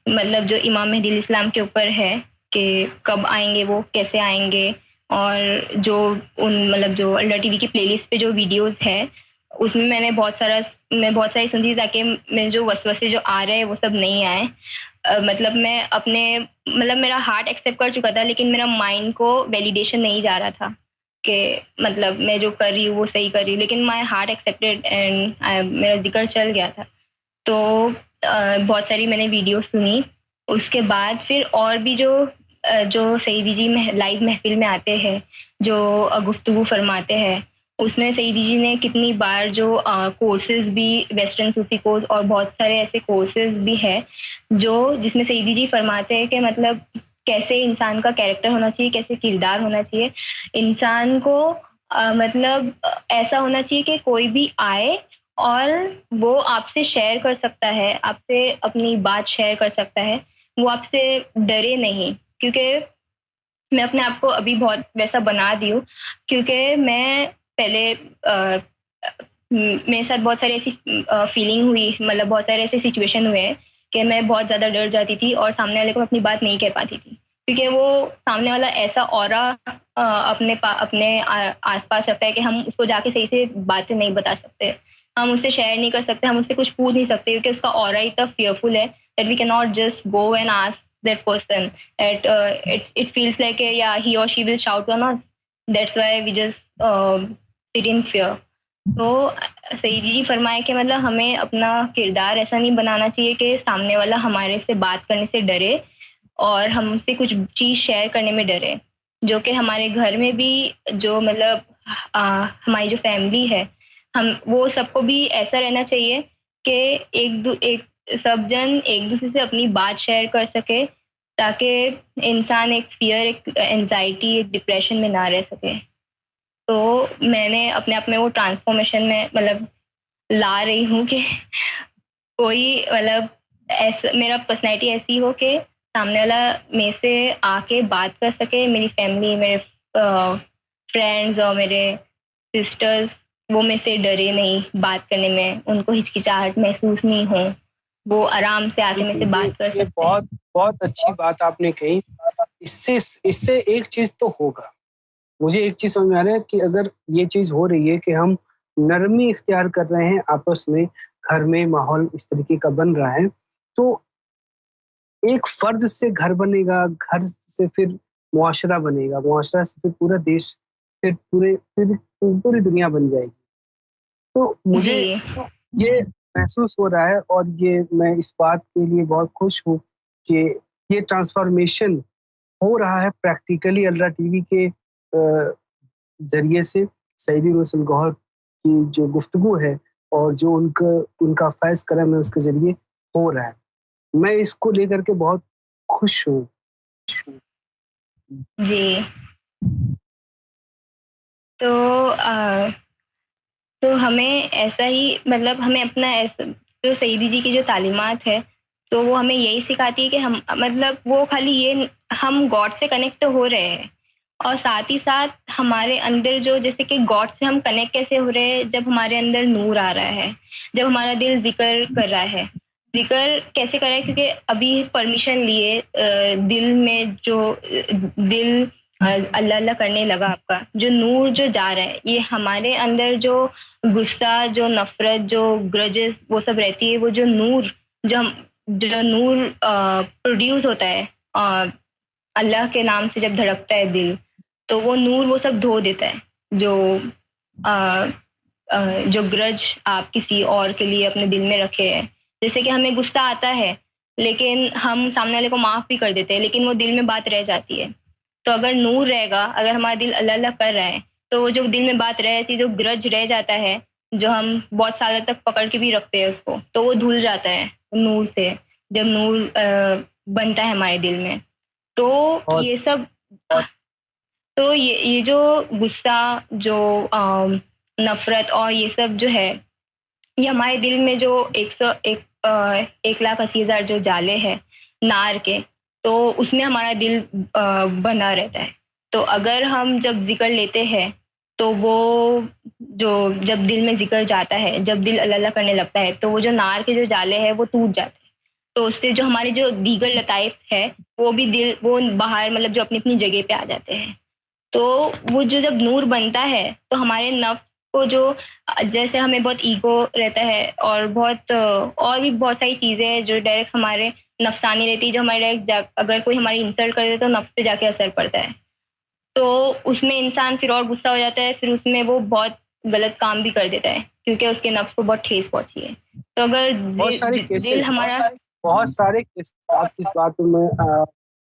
मतलब जो इमाम मेहदी इस्लाम के ऊपर है कि कब आएंगे, वो कैसे आएंगे, और जो मतलब जो अल्लाह टीवी की प्लेलिस्ट पे जो वीडियोस है उसमें मैं बहुत सारी सुनती थी ताकि मैं जो वसवसे जो आ रहे हैं वो सब नहीं आए। मतलब मैं मतलब मेरा हार्ट एक्सेप्ट कर चुका था, लेकिन मेरा माइंड को वैलिडेशन नहीं जा रहा था कि मतलब मैं जो कर रही हूँ वो सही कर रही हूँ, लेकिन माई हार्ट एक्सेप्टेड एंड मेरा जिक्र चल गया था। तो बहुत सारी मैंने वीडियो सुनी। उसके बाद फिर और भी जो सईदी जी लाइव महफिल में आते हैं, जो गुफ्तगू फरमाते हैं, उसमें सईदी जी ने कितनी बार जो कोर्सेज भी, वेस्टर्न सूफी कोर्स और बहुत सारे ऐसे कोर्सेज भी है जो जिसमें सईदी जी फरमाते हैं कि मतलब कैसे इंसान का कैरेक्टर होना चाहिए, कैसे किरदार होना चाहिए। इंसान को मतलब ऐसा होना चाहिए कि कोई भी आए और वो आपसे शेयर कर सकता है, आपसे अपनी बात शेयर कर सकता है, वो आपसे डरे नहीं। क्योंकि मैं अपने आप को अभी बहुत वैसा बना दी हूँ, क्योंकि मैं पहले मेरे साथ बहुत सारी ऐसी फीलिंग हुई, मतलब बहुत सारे ऐसे सिचुएशन हुए हैं कि मैं बहुत ज़्यादा डर जाती थी और सामने वाले को अपनी बात नहीं कह पाती थी, क्योंकि वो सामने वाला ऐसा ऑरा अपने आसपास रखता है कि हम उसको जाके सही से बातें नहीं बता सकते, हम उससे शेयर नहीं कर सकते, हम उससे कुछ पूछ नहीं सकते, क्योंकि उसका ऑरा इतना फियरफुल है that we cannot just go and ask that person. It feels like yeah, he or she will shout on us. That's why we just sit in fear. तो सईदी जी फरमाए कि मतलब हमें अपना किरदार ऐसा नहीं बनाना चाहिए कि सामने वाला हमारे से बात करने से डरे और हमसे कुछ चीज़ शेयर करने में डरे। जो कि हमारे घर में भी जो मतलब हमारी जो फैमिली है, हम वो सबको भी ऐसा रहना चाहिए कि एक सब जन एक दूसरे से अपनी बात शेयर कर सके, ताकि इंसान एक फियर, एक एंजाइटी, एक डिप्रेशन में ना रह सके। तो मैंने अपने आप में वो ट्रांसफॉर्मेशन में मतलब ला रही हूँ कि कोई मतलब ऐसा मेरा पर्सनैलिटी ऐसी हो कि सामने वाला मेरे से आके बात कर सके, मेरी फैमिली, मेरे फ्रेंड्स और मेरे सिस्टर्स वो मेरे से डरे नहीं बात करने में, उनको हिचकिचाहट महसूस नहीं हो। वो आराम से आके मेरे से बात कर सकते हैं। बहुत बहुत अच्छी बात आपने कही। इससे इससे एक चीज तो होगा, मुझे एक चीज समझ में आ रहा है कि अगर ये चीज हो रही है कि हम नरमी इख्तियार कर रहे हैं आपस में, घर में माहौल इस तरीके का बन रहा है, तो एक फर्द से घर बनेगा, घर से फिर मुआशरा बनेगा, मुआशरा से फिर पूरा देश, फिर पूरी दुनिया बन जाएगी। तो मुझे ये महसूस हो रहा है और ये मैं इस बात के लिए बहुत खुश हूँ कि ये ट्रांसफॉर्मेशन हो रहा है प्रैक्टिकली अल्लाह टीवी के जरिए से। सईदी रोशन गौहर की जो गुफ्तगू है और जो उनका फैज करम है उसके जरिए हो रहा है। मैं इसको लेकर के बहुत खुश हूँ। जी। तो हमें ऐसा ही, मतलब हमें अपना ऐसा, जो सईदी जी की जो तालीमात है तो वो हमें यही सिखाती है कि हम, मतलब वो खाली ये, हम गॉड से कनेक्ट तो हो रहे हैं और साथ ही साथ हमारे अंदर जो, जैसे कि गॉड से हम कनेक्ट कैसे हो रहे हैं, जब हमारे अंदर नूर आ रहा है, जब हमारा दिल जिक्र कर रहा है। जिक्र कैसे कर रहा है, क्योंकि अभी परमिशन लिए दिल में जो दिल अल्लाह अल्लाह करने लगा, आपका जो नूर जो जा रहा है, ये हमारे अंदर जो गुस्सा, जो नफरत, जो ग्रजेस वो सब रहती है, वो जो नूर जो नूर प्रोड्यूस होता है अल्लाह के नाम से जब धड़कता है दिल, तो वो नूर वो सब धो देता है। जो ग्रज आप किसी और के लिए अपने दिल में रखे हैं, जैसे कि हमें गुस्सा आता है लेकिन हम सामने वाले को माफ भी कर देते हैं, लेकिन वो दिल में बात रह जाती है। तो अगर नूर रहेगा, अगर हमारा दिल अल्लाह अल्लाह कर रहा है, तो वो जो दिल में बात रह जाती है, जो ग्रज रह जाता है, जो हम बहुत सालों तक पकड़ के भी रखते हैं उसको, तो वो धुल जाता है नूर से, जब नूर बनता है हमारे दिल में। तो ये सब, तो ये जो गुस्सा, जो नफरत और ये सब जो है, ये हमारे दिल में जो 1,80,000 जो जाले हैं नार के, तो उसमें हमारा दिल बना रहता है। तो अगर हम जब जिक्र लेते हैं, तो वो जो जब दिल में जिक्र जाता है, जब दिल अल्लाह अल्लाह करने लगता है, तो वो जो नार के जो जाले हैं वो टूट जाते हैं। तो उससे जो हमारे जो दीगर लताइफ है वो भी दिल वो बाहर, मतलब जो अपनी अपनी जगह पे आ जाते हैं। तो वो जो जब नूर बनता है, तो हमारे नफ्स को जो, जैसे हमें बहुत ईगो रहता है और बहुत और भी बहुत सारी चीज़ें हैं जो डायरेक्ट हमारे नफसानी रहती है, जो हमारे अगर कोई हमारी इंसल्ट कर दे तो नफ्स पे जाके असर पड़ता है। तो उसमें इंसान फिर और गुस्सा हो जाता है, फिर उसमें वो बहुत गलत काम भी कर देता है, क्योंकि उसके नफ्स को बहुत ठेस पहुंची है। तो अगर दिल हमारा, बहुत सारे केसेस, आप इस बात पे मैं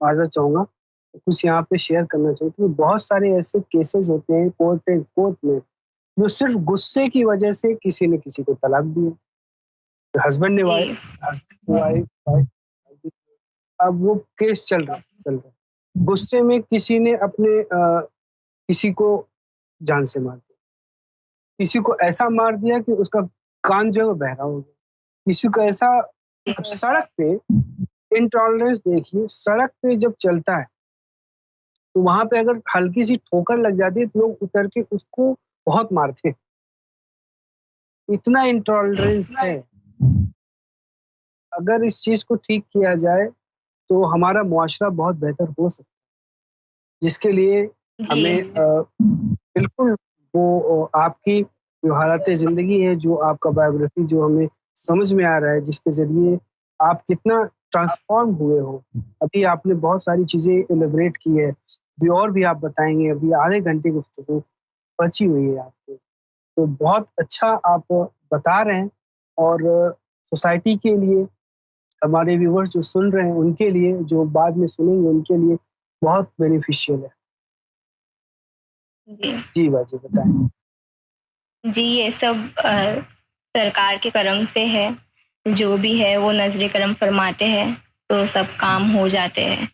माजरत चाहूँगा, कुछ यहाँ पे शेयर करना चाहूँ। तो बहुत सारे ऐसे केसेस होते हैं कोर्ट में, जो सिर्फ गुस्से की वजह से किसी ने किसी को तलाक दिया, हस्बैंड ने वाइफ, अब वो केस चल रहा है। गुस्से में किसी ने अपने किसी को जान से मार दिया, किसी को ऐसा मार दिया कि उसका कान जो है वो बहरा हो गया, किसी को ऐसा। सड़क पे इंटॉलरेंस देखिए, सड़क पे जब चलता है तो वहां पे अगर हल्की सी ठोकर लग जाती है तो लोग उतर के उसको बहुत मारते हैं, इतना इंटॉलरेंस है। अगर इस चीज को ठीक किया जाए तो हमारा मुआशरा बहुत बेहतर हो सकता है, जिसके लिए हमें बिल्कुल वो आपकी जो हालत जिंदगी है, जो आपका बायोग्राफी जो हमें समझ में आ रहा है, जिसके जरिए आप कितना ट्रांसफॉर्म हुए हो। अभी आपने बहुत सारी चीजें एलिब्रेट की है, अभी और भी आप बताएंगे, अभी आधे घंटे गुफ्तगू बची हुई है आपको, तो बहुत अच्छा आप बता रहे हैं और सोसाइटी के लिए, हमारे व्यूवर्स जो सुन रहे हैं उनके लिए, जो बाद में सुनेंगे उनके लिए बहुत बेनिफिशियल है। जी बाजी बताएं। जी, ये सब सरकार के करम से है, जो भी है वो नजरे करम फरमाते हैं, तो सब काम हो जाते हैं।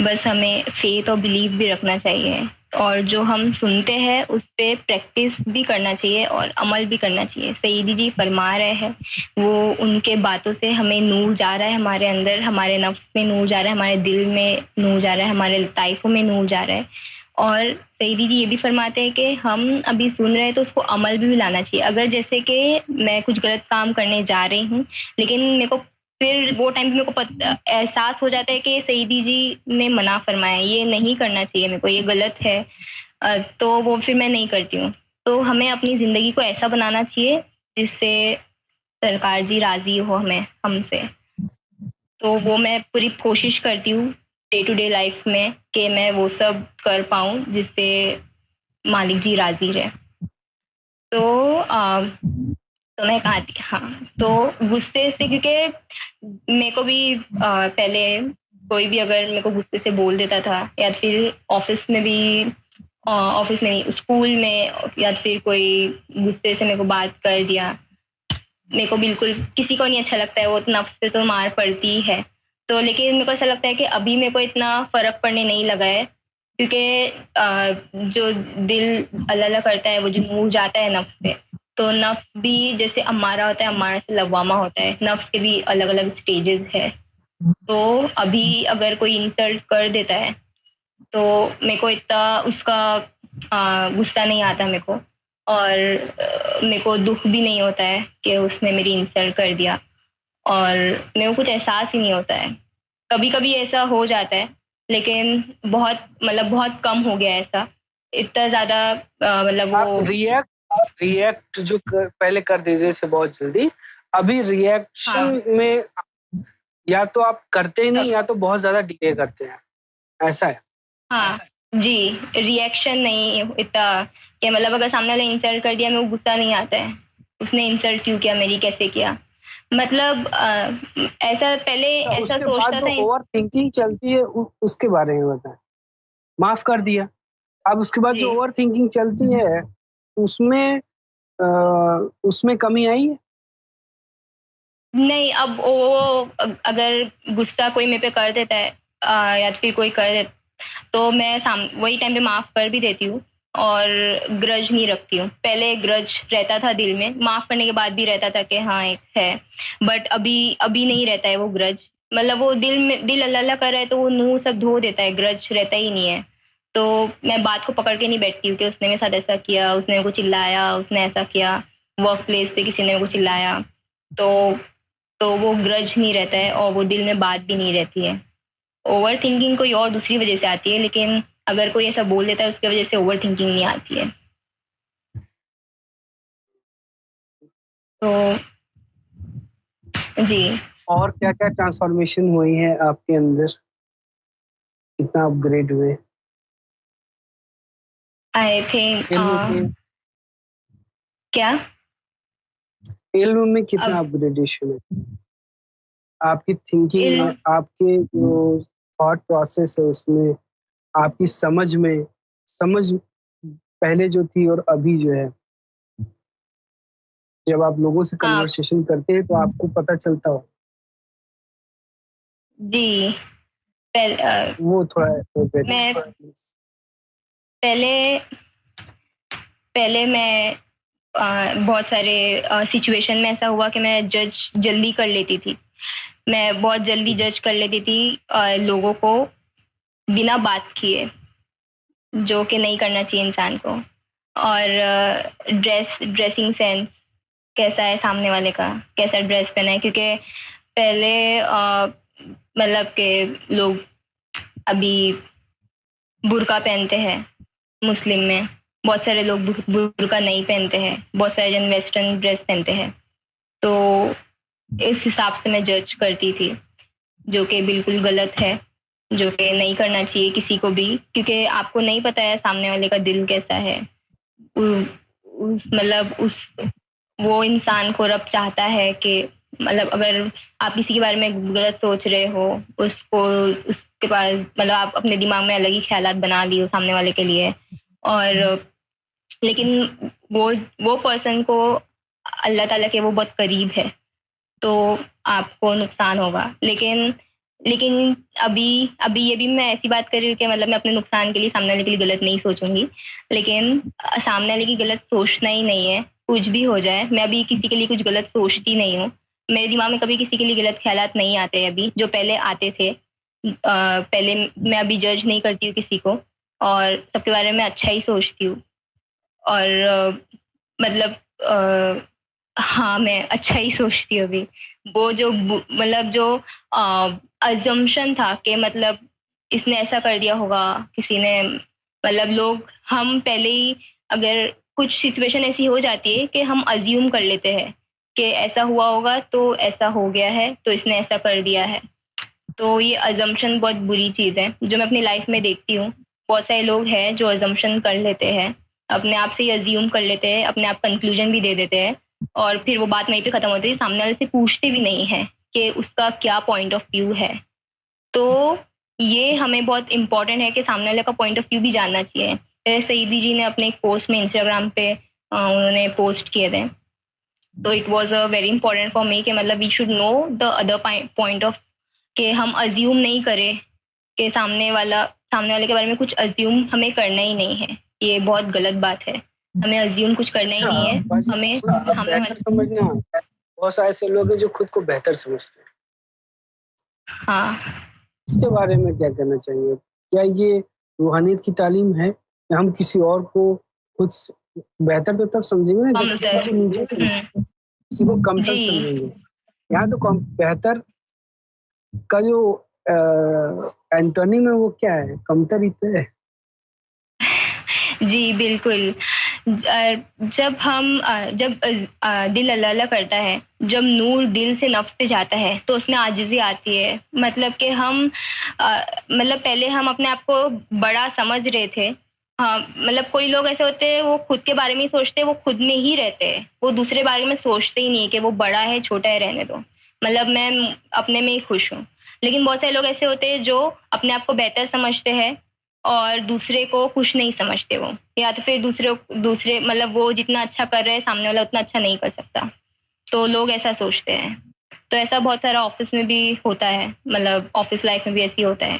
बस हमें फेथ और बिलीव भी रखना चाहिए, और जो हम सुनते हैं उस पे प्रैक्टिस भी करना चाहिए और अमल भी करना चाहिए। सईदी जी फरमा रहे हैं, वो उनके बातों से हमें नूर जा रहा है हमारे अंदर, हमारे नफ्स में नूर जा रहा है, हमारे दिल में नूर जा रहा है, हमारे लताइफों में नूर जा रहा है। और सईदी जी ये भी फरमाते हैं कि हम अभी सुन रहे हैं तो उसको अमल भी लाना चाहिए। अगर जैसे कि मैं कुछ गलत काम करने जा रही हूँ, लेकिन मेरे को फिर वो टाइम पे मेरे को एहसास हो जाता है कि सईदी जी ने मना फरमाया, ये नहीं करना चाहिए मेरे को, ये गलत है। तो वो फिर मैं नहीं करती हूँ। तो हमें अपनी ज़िंदगी को ऐसा बनाना चाहिए जिससे सरकार जी राज़ी हो हमसे। तो वो मैं पूरी कोशिश करती हूँ डे टू डे लाइफ में कि मैं वो सब कर पाऊँ जिससे मालिक जी राज़ी रहे। तो तो मैं कहा थी, हाँ, तो गुस्से से, क्योंकि मेरे को भी पहले कोई भी अगर मेरे को गुस्से से बोल देता था, या फिर ऑफिस में भी, ऑफिस में नहीं, स्कूल में, या फिर कोई गुस्से से मेरे को बात कर दिया, मेरे को बिल्कुल किसी को नहीं अच्छा लगता है, वो नफ्स पे तो मार पड़ती ही है। तो लेकिन मेरे को ऐसा लगता है कि अभी मेरे को इतना फर्क पड़ने नहीं लगा है, क्योंकि जो दिल अल्लाह अल्लाह करता है, वो जो नूर जाता है नफ्स पे, तो नफ्स भी जैसे अम्मारा होता है, अम्मारा से लवामा होता है, नफ्स के भी अलग अलग स्टेजेस है। तो अभी अगर कोई इंसल्ट कर देता है तो मेरे को इतना उसका गुस्सा नहीं आता मेरे को, और मेरे को दुख भी नहीं होता है कि उसने मेरी इंसल्ट कर दिया, और मेरे को कुछ एहसास ही नहीं होता है। कभी कभी ऐसा हो जाता है, लेकिन बहुत कम हो गया है ऐसा, इतना ज्यादा मतलब आप वो रिएक्ट जो पहले कर देते थे बहुत जल्दी, अभी रिएक्शन में या तो आप करते ही नहीं, या तो बहुत ज्यादा डिले करते हैं, ऐसा है? हाँ जी, रिएक्शन नहीं इतना, कि मतलब अगर सामने वाला इंसल्ट कर दिया, मेरे को गुस्सा नहीं आता है, उसने इंसल्ट क्यों किया, मेरी कैसे किया, मतलब ऐसा पहले ऐसा उसके बाद सोचता जो था। ओवर थिंकिंग चलती है उसके बारे में बताएं। माफ कर दिया, अब उसके बाद जो जी, ओवर थिंकिंग चलती है उसमें उसमें कमी आई है? नहीं, अब वो अगर गुस्सा कोई मेरे पे कर देता है, या फिर कोई कर देता, तो मैं वही टाइम पे माफ कर भी देती हूँ, और ग्रज नहीं रखती हूँ। पहले ग्रज रहता था दिल में, माफ करने के बाद भी रहता था कि हाँ एक है, बट अभी अभी नहीं रहता है वो ग्रज। मतलब वो दिल अल्लाह अल्लाह कर रहा है, तो वो मुंह सब धो देता है, ग्रज रहता ही नहीं है। तो मैं बात को पकड़ के नहीं बैठती हूँ कि उसने मेरे साथ ऐसा किया, उसने मेरे को चिल्लाया, उसने ऐसा किया, वर्क प्लेस पे किसी ने मेरे को चिल्लाया, तो वो ग्रज नहीं रहता है, और वो दिल में बात भी नहीं रहती है। ओवर थिंकिंग कोई और दूसरी वजह से आती है, लेकिन अगर कोई ऐसा बोल देता है उसकी वजह से ओवर थिंकिंग नहीं आती है। तो जी, और क्या क्या ट्रांसफॉर्मेशन हुई है आपके अंदर, कितना अपग्रेड हुए? आई थिंक क्या इल्म में कितना अब अपग्रेडेशन है आपकी थिंकिंग में, इल्म, आपके जो थॉट प्रोसेस है उसमें, आपकी समझ पहले जो थी और अभी जो है, जब आप लोगों से हाँ कन्वर्सेशन करते हैं तो आपको पता चलता हो? जी, वो थोड़ा मैं पहले पहले मैं बहुत सारे सिचुएशन में ऐसा हुआ कि मैं जज जल्दी कर लेती थी, मैं बहुत जल्दी जज कर लेती थी लोगों को बिना बात किए, जो कि नहीं करना चाहिए इंसान को। और ड्रेसिंग सेंस कैसा है सामने वाले का, कैसा ड्रेस पहना है, क्योंकि पहले मतलब के लोग अभी बुर्का पहनते हैं, मुस्लिम में बहुत सारे लोग बुर्का नहीं पहनते हैं, बहुत सारे जन वेस्टर्न ड्रेस पहनते हैं। तो इस हिसाब से मैं जज करती थी, जो कि बिल्कुल गलत है, जो कि नहीं करना चाहिए किसी को भी, क्योंकि आपको नहीं पता है सामने वाले का दिल कैसा है। मतलब उस वो इंसान को रब चाहता है कि, मतलब अगर आप किसी के बारे में गलत सोच रहे हो, उसको उसके पास मतलब आप अपने दिमाग में अलग ही ख्यालात बना लिए हो सामने वाले के लिए, और लेकिन वो पर्सन को अल्लाह ताला के वो बहुत करीब है, तो आपको नुकसान होगा। लेकिन लेकिन अभी अभी ये भी मैं ऐसी बात कर रही हूँ कि मतलब मैं अपने नुकसान के लिए सामने वाले के लिए गलत नहीं सोचूंगी, लेकिन सामने वाले की गलत सोचना ही नहीं है, कुछ भी हो जाए। मैं अभी किसी के लिए कुछ गलत सोचती नहीं हूँ, मेरे दिमाग में कभी किसी के लिए गलत ख्यालात नहीं आते अभी, जो पहले आते थे। पहले मैं अभी जज नहीं करती हूँ किसी को, और सबके बारे में अच्छा ही सोचती हूँ। और मतलब हाँ, मैं अच्छा ही सोचती हूँ अभी। वो जो मतलब जो अजम्पशन था कि मतलब इसने ऐसा कर दिया होगा, किसी ने, मतलब लोग, हम पहले ही, अगर कुछ सिचुएशन ऐसी हो जाती है कि हम अज्यूम कर लेते हैं कि ऐसा हुआ होगा तो ऐसा हो गया है तो इसने ऐसा कर दिया है। तो ये अजम्पशन बहुत बुरी चीज़ है जो मैं अपनी लाइफ में देखती हूँ। बहुत सारे लोग हैं जो अजम्पशन कर लेते हैं, अपने आप से ही अज्यूम कर लेते हैं, अपने आप कंक्लूजन भी दे देते हैं और फिर वो बात वहीं पे खत्म होती है, सामने वाले से पूछते भी नहीं है कि उसका क्या पॉइंट ऑफ व्यू है। तो ये हमें बहुत इंपॉर्टेंट है कि सामने वाले का पॉइंट ऑफ व्यू भी जानना चाहिए। जैसे सईदी जी ने अपने एक पोस्ट में इंस्टाग्राम पे उन्होंने पोस्ट किए थे, तो it was a very important for me कि मतलब we should know the other point of, कि हम अज्यूम नहीं करें कि सामने वाले के बारे में कुछ अज्यूम हमें करना ही नहीं है। ये बहुत गलत बात है, हमें अज्यूम कुछ करना ही अच्छा नहीं है। बाजी, हमें सामने बेहतर वाले, समझना, बहुत सारे ऐसे लोग हैं जो खुद को बेहतर समझते हैं, हाँ इसके बारे में क्या कहना चाहिए? क्या ये रूहानियत की तालीम है कि हम किसी और को खुद बेहतर तो तब समझेंगे ना जब किसी को नीचे समझेंगे, किसी को कमतर जी समझेंगे। यहाँ तो बेहतर का जो एंटोनिम है वो क्या है? कमतर ही तो है। जी बिल्कुल। जब दिल अल्लाह अल्लाह करता है, जब नूर दिल से नफ्स पे जाता है तो उसमें आजिज़ी आती है। मतलब कि मतलब पहले हम अपने आप को बड़ा समझ रहे थे। हाँ, मतलब कोई लोग ऐसे होते हैं वो खुद के बारे में ही सोचते हैं, वो खुद में ही रहते हैं, वो दूसरे बारे में सोचते ही नहीं कि वो बड़ा है छोटा है, रहने दो, मतलब मैं अपने में ही खुश हूँ। लेकिन बहुत सारे लोग ऐसे होते हैं जो अपने आप को बेहतर समझते हैं और दूसरे को खुश नहीं समझते वो, या तो फिर दूसरे मतलब वो जितना अच्छा कर रहे हैं सामने वाला उतना अच्छा नहीं कर सकता, तो लोग ऐसा सोचते हैं। तो ऐसा बहुत सारा ऑफिस में भी होता है, मतलब ऑफिस लाइफ में भी ऐसे ही होता है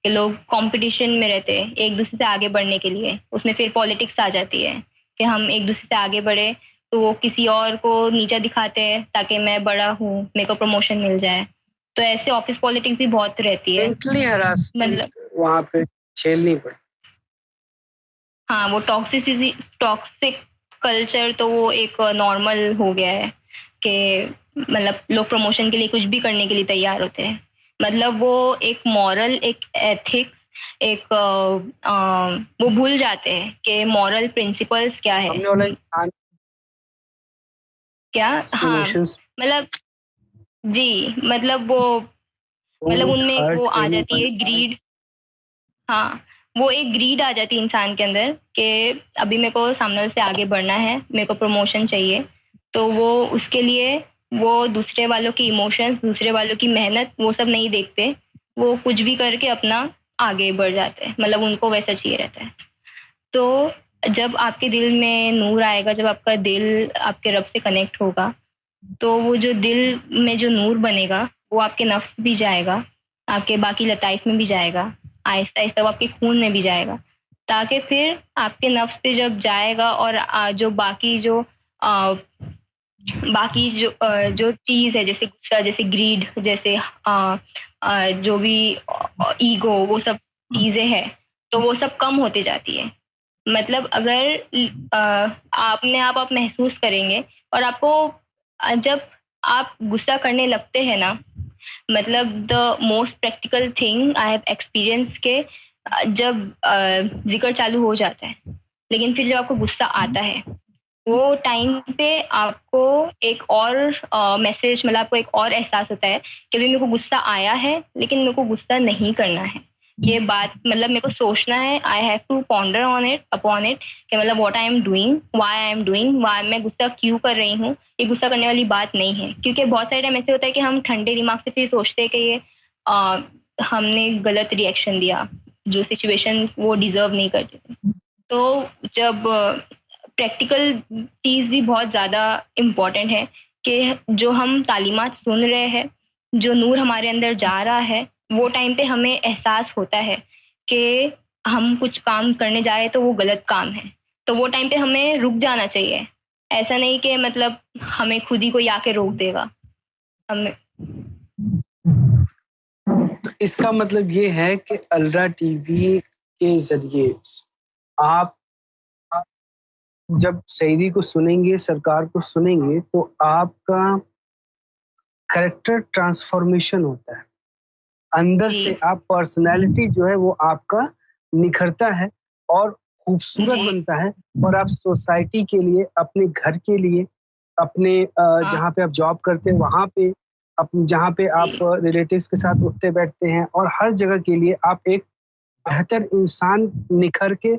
कि लोग कंपटीशन में रहते हैं एक दूसरे से आगे बढ़ने के लिए। उसमें फिर पॉलिटिक्स आ जाती है कि हम एक दूसरे से आगे बढ़े, तो वो किसी और को नीचा दिखाते हैं ताकि मैं बड़ा हूँ, मेरे को प्रमोशन मिल जाए। तो ऐसे ऑफिस पॉलिटिक्स भी बहुत रहती है। मेंटली हरासमेंट मतलब वहाँ पे झेलनी पड़ती। हाँ, वो टॉक्सिक कल्चर तो वो एक नॉर्मल हो गया है कि मतलब लोग प्रमोशन के लिए कुछ भी करने के लिए तैयार होते हैं। मतलब वो एक मॉरल, एक एथिक्स, एक वो भूल जाते हैं कि मॉरल प्रिंसिपल्स क्या है। सामने वाला इंसान क्या, हाँ, इमोशंस मतलब जी, मतलब वो, को मतलब उनमें हर्ट वो आ नहीं जाती है बनता है। ग्रीड। हाँ, वो एक ग्रीड आ जाती है इंसान के अंदर कि अभी मेरे को सामने वाले से आगे बढ़ना है, मेरे को प्रमोशन चाहिए। तो वो उसके लिए वो दूसरे वालों की इमोशंस, दूसरे वालों की मेहनत, वो सब नहीं देखते। वो कुछ भी करके अपना आगे बढ़ जाते हैं, मतलब उनको वैसा चाहिए रहता है। तो जब आपके दिल में नूर आएगा, जब आपका दिल आपके रब से कनेक्ट होगा, तो वो जो दिल में जो नूर बनेगा वो आपके नफ्स भी जाएगा, आपके बाकी लताइफ में भी जाएगा, आहिस्ता आहिस्ता वो आपके खून में भी जाएगा, ताकि फिर आपके नफ्स पे जब जाएगा और जो जो चीज है, जैसे गुस्सा, जैसे ग्रीड, जैसे जो भी ईगो, वो सब चीजें हैं, तो वो सब कम होती जाती है। मतलब अगर आप महसूस करेंगे, और आपको जब आप गुस्सा करने लगते हैं ना, मतलब the most practical thing I have experience के जब जिक्र चालू हो जाता है, लेकिन फिर जब आपको गुस्सा आता है, वो टाइम पे आपको एक और मैसेज, मतलब आपको एक और एहसास होता है कि अभी मेरे को गुस्सा आया है लेकिन मेरे को गुस्सा नहीं करना है। ये बात मतलब मेरे को सोचना है, I have to ponder on it, upon it, कि मतलब what I am doing, why I am doing, why मैं गुस्सा क्यों कर रही हूँ। ये गुस्सा करने वाली बात नहीं है, क्योंकि बहुत सारे टाइम ऐसे होता है कि हम ठंडे दिमाग से फिर सोचते हैं कि ये हमने गलत रिएक्शन दिया, जो सिचुएशन वो डिजर्व नहीं करती थी। तो जब प्रैक्टिकल चीज भी बहुत ज्यादा इम्पोर्टेंट है कि जो हम तालीमात सुन रहे हैं, जो नूर हमारे अंदर जा रहा है, वो टाइम पे हमें एहसास होता है कि हम कुछ काम करने जा रहे हैं तो वो गलत काम है, तो वो टाइम पे हमें रुक जाना चाहिए। ऐसा नहीं कि मतलब हमें खुद ही कोई आके रोक देगा हमें। तो इसका मतलब ये है कि अलरा टीवी के जरिए आप जब सईदी को सुनेंगे, सरकार को सुनेंगे, तो आपका कैरेक्टर ट्रांसफॉर्मेशन होता है। अंदर जी। से आप पर्सनैलिटी जो है वो आपका निखरता है और खूबसूरत जी। बनता है, और आप सोसाइटी के लिए, अपने घर के लिए, अपने जहाँ पे आप जॉब करते हैं वहाँ पे, जहाँ पे आप रिलेटिव्स के साथ उठते बैठते हैं, और हर जगह के लिए आप एक बेहतर इंसान निखर के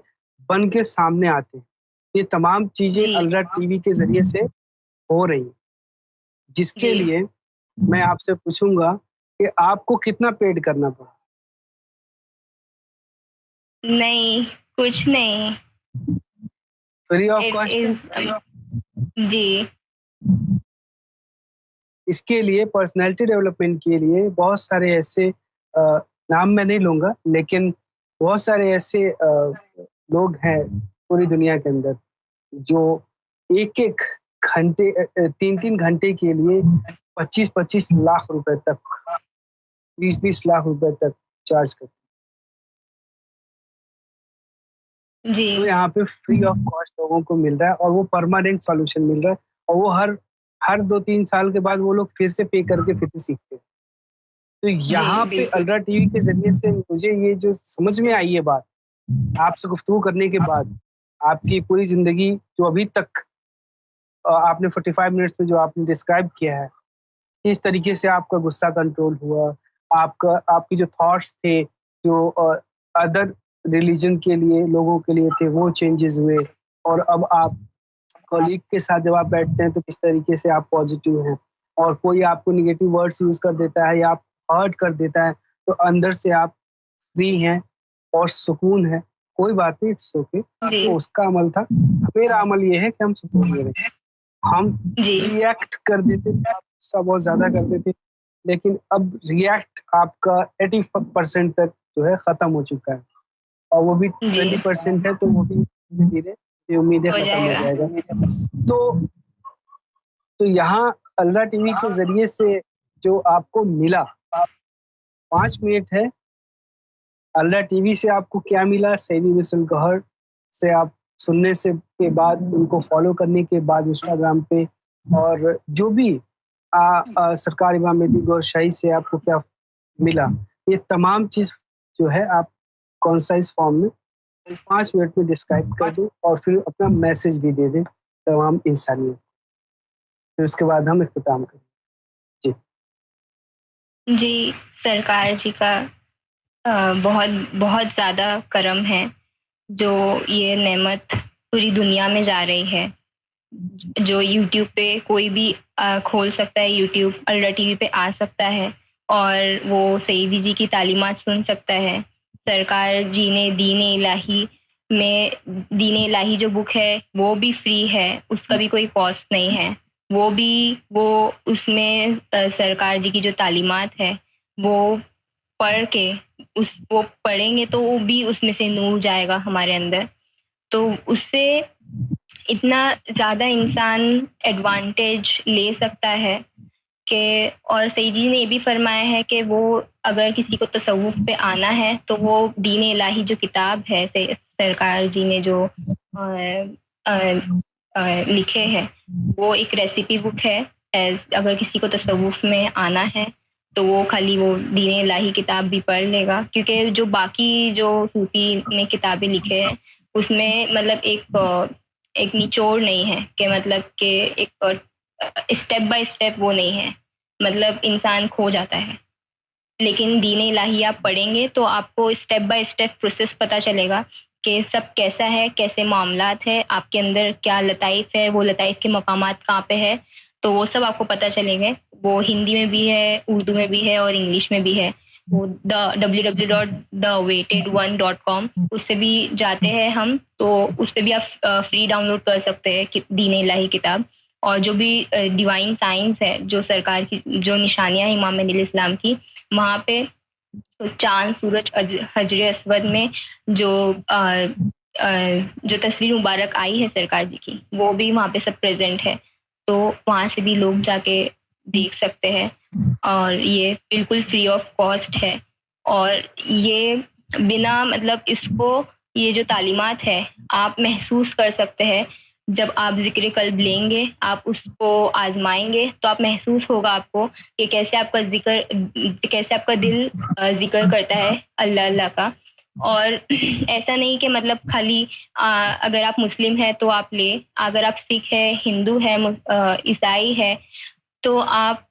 बन के सामने आते हैं। ये तमाम चीजें जी। अलरा टीवी के जरिए से हो रही हैं, जिसके जी। लिए मैं आपसे पूछूंगा कि आपको कितना पेड करना पड़ा? नहीं, कुछ नहीं। Free of it cost is है? जी। इसके लिए पर्सनैलिटी डेवलपमेंट के लिए बहुत सारे ऐसे नाम मैं नहीं लूँगा, लेकिन बहुत सारे ऐसे लोग हैं पूरी दुनिया के अंदर जो 1-1 घंटे 3-3 घंटे के लिए 25-25 लाख रुपए तक, 20-20 लाख रुपए तक चार्ज करते हैं। जी। तो यहाँ पे फ्री ऑफ कॉस्ट लोगों को मिल रहा है, और वो परमानेंट सॉल्यूशन मिल रहा है, और वो हर 2-3 साल के बाद वो लोग फिर से पे करके फिर से सीखते हैं। तो यहाँ पे बिल्कुल। अलरा टीवी के ज़रिए से मुझे ये जो समझ में आई ये बात, आपसे गुफ्तगू करने के बाद, आपकी पूरी ज़िंदगी जो अभी तक आपने 45 मिनट्स में जो आपने डिस्क्राइब किया है, किस तरीके से आपका गुस्सा कंट्रोल हुआ, आपकी जो थॉट्स थे, जो अदर रिलीजन के लिए, लोगों के लिए थे, वो चेंजेस हुए, और अब आप कलीग के साथ जब आप बैठते हैं तो किस तरीके से आप पॉजिटिव हैं, और कोई आपको नेगेटिव वर्ड्स यूज़ कर देता है या आप हर्ट कर देता है, तो अंदर से आप फ्री हैं और सुकून है। कोई बात नहीं, इट्स ओके। जी। तो उसका अमल था। मेरा अमल ये है कि हम सुकून में रहें। हम जी। रिएक्ट कर देते थे, आप गुस्सा बहुत ज़्यादा करते थे, लेकिन अब रिएक्ट आपका 80% तक जो है ख़त्म हो चुका है, और वो भी जी। 20% है, तो वो भी धीरे-धीरे ये उम्मीदें हो ख़त्म हो जाएगा। जाएगा। तो यहाँ अलरा टीवी के ज़रिए से जो आपको मिला, 5 मिनट है, अलरा टीवी से आपको क्या मिला, सईदी मिसल गौहर से आप सुनने से के बाद, उनको फॉलो करने के बाद इंस्टाग्राम पे, और जो भी सरकार इमाम मेहदी गौहर शाही से आपको क्या मिला, ये तमाम चीज़ जो है आप कॉन्साइज़ फॉर्म में इस 5 मिनट में डिस्क्राइब कर दें, और फिर अपना मैसेज भी दे दें तमाम इंसानियत। फिर उसके बाद हम इख्तिताम करें। जी। जी, सरकार जी का बहुत बहुत ज़्यादा करम है, जो ये नेमत पूरी दुनिया में जा रही है। जो यूट्यूब पे कोई भी खोल सकता है, यूट्यूब अलरा टीवी पे आ सकता है और वो सईदी जी की तालीमात सुन सकता है। सरकार जी ने दीन इलाही जो बुक है वो भी फ्री है, उसका भी कोई कॉस्ट नहीं है। वो उसमें सरकार जी की जो तालीमात है वो पढ़ के वो पढ़ेंगे तो वो भी उसमें से नूर जाएगा हमारे अंदर। तो उससे इतना ज़्यादा इंसान एडवांटेज ले सकता है कि, और सईदी ने ये भी फरमाया है कि वो अगर किसी को तसव्वुफ पे आना है तो वो दीन इलाही जो किताब है सरकार जी ने जो लिखे हैं, वो एक रेसिपी बुक है। अगर किसी को तसव्वुफ में आना है तो वो खाली वो दीन इलाही किताब भी पढ़ लेगा, क्योंकि जो बाकी जो सूफी ने किताबें लिखे हैं उसमें मतलब एक निचोड़ नहीं है, कि मतलब कि एक स्टेप बाय स्टेप वो नहीं है, मतलब इंसान खो जाता है। लेकिन दीन इलाही आप पढ़ेंगे तो आपको स्टेप बाय स्टेप प्रोसेस पता चलेगा कि सब कैसा है, कैसे मामलात है, आपके अंदर क्या लताइफ है, वो लताइफ के मकामात कहाँ पे है, तो वो सब आपको पता चलेंगे। वो हिंदी में भी है, उर्दू में भी है और इंग्लिश में भी है। वो www.theweightedone.com उस पे भी जाते हैं हम, तो उस पे भी आप फ्री डाउनलोड कर सकते हैं दीन इलाही किताब। और जो भी डिवाइन साइंस है, जो सरकार की जो निशानियां इमाम मेहदी इस्लाम की, वहाँ पे चांद, सूरज, हजरे अस्वद में जो जो तस्वीर मुबारक आई है सरकार जी की, वो भी वहाँ पे सब प्रेजेंट है। तो वहाँ से भी लोग जाके देख सकते हैं, और ये बिल्कुल फ्री ऑफ कॉस्ट है। और ये बिना मतलब इसको, ये जो तालीमात है आप महसूस कर सकते हैं जब आप जिक्र कल्ब लेंगे, आप उसको आजमाएंगे, तो आप महसूस होगा आपको कि कैसे आपका दिल जिक्र करता है अल्लाह अल्लाह का। और ऐसा नहीं कि मतलब खाली अगर आप मुस्लिम है तो आप ले, अगर आप सिख है, हिंदू है, ईसाई है, तो आप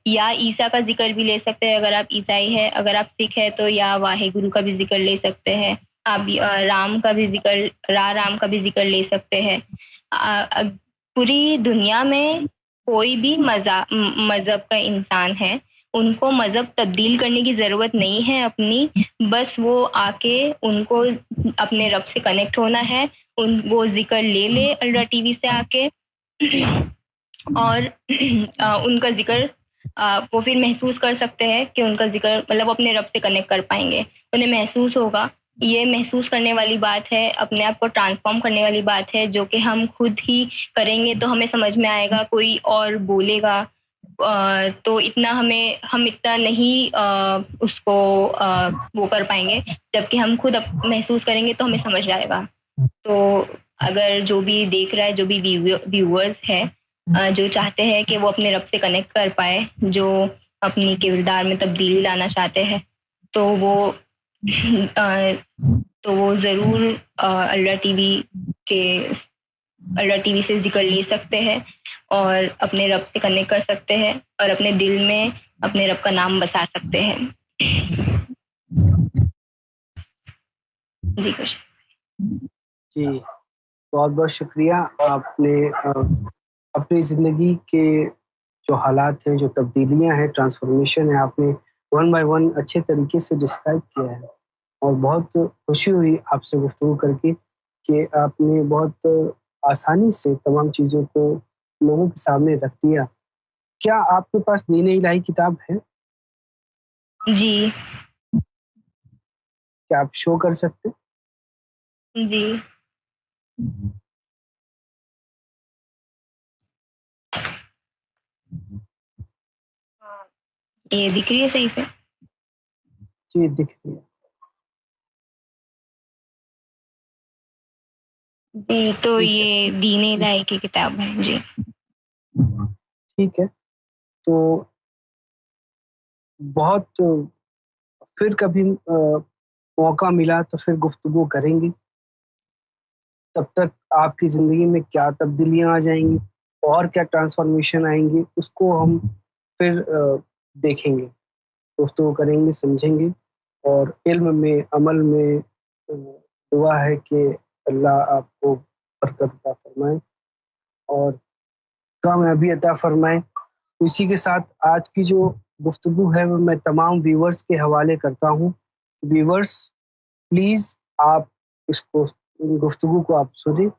या ईसा का जिक्र भी ले सकते हैं अगर आप ईसाई है, अगर आप सिख है तो या वाहे गुरु का भी जिक्र ले सकते हैं आप, राम का भी जिक्र, राम का भी जिक्र ले सकते हैं। पूरी दुनिया में कोई भी मजहब का इंसान है, उनको मजहब तब्दील करने की जरूरत नहीं है अपनी, बस वो आके उनको अपने रब से कनेक्ट होना है, वो जिक्र ले ले अल्लाह टीवी से आके और उनका जिक्र वो फिर महसूस कर सकते हैं कि उनका जिक्र मतलब अपने रब से कनेक्ट कर पाएंगे, उन्हें महसूस होगा। ये महसूस करने वाली बात है, अपने आप को ट्रांसफॉर्म करने वाली बात है, जो कि हम खुद ही करेंगे तो हमें समझ में आएगा। कोई और बोलेगा तो हम इतना नहीं उसको वो कर पाएंगे, जबकि हम खुद महसूस करेंगे तो हमें समझ आएगा। तो अगर जो भी देख रहा है, जो भी व्यूअर्स है, जो चाहते हैं कि वो अपने रब से कनेक्ट कर पाए, जो अपनी किरदार में तब्दीली लाना चाहते हैं, तो वो जरूर अल्लाह टीवी से जिक्र ले सकते हैं और अपने रब से कनेक्ट कर सकते हैं और अपने दिल में अपने रब का नाम बसा सकते हैं। जी कुछ जी, बहुत बहुत शुक्रिया। आपने अपनी ज़िंदगी के जो हालात हैं, जो तब्दीलियां हैं, ट्रांसफॉर्मेशन है, आपने वन बाय वन अच्छे तरीके से डिस्क्राइब किया है और बहुत खुशी हुई आपसे गुफ्तगू करके कि आपने बहुत आसानी से तमाम चीज़ों को लोगों के सामने रख दिया। क्या आपके पास दीन इलाही किताब है? जी क्या आप शो कर सकते? जी ये दिख रही है सही से? जी, दिख रही है। जी, तो ये दीन इलाही की किताब है जी। ठीक है, तो बहुत फिर कभी मौका मिला तो फिर गुफ्तगू करेंगे। तब तक आपकी ज़िंदगी में क्या तब्दीलियाँ आ जाएँगी और क्या ट्रांसफ़ॉर्मेशन आएँगी, उसको हम फिर देखेंगे, गुफ्तगू करेंगे, समझेंगे और इल्म में, अमल में दुआ है कि अल्लाह आपको बरकत अता फ़रमाए और कामयाबी अता फ़रमाए। तो इसी के साथ आज की जो गुफ्तगू है वो मैं तमाम व्यूअर्स के हवाले करता हूँ। व्यूअर्स, प्लीज़ आप इसको, गुफ्तगू को आप सुनें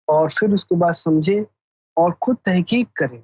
और फिर उसके बाद समझें और खुद तहकीक करें।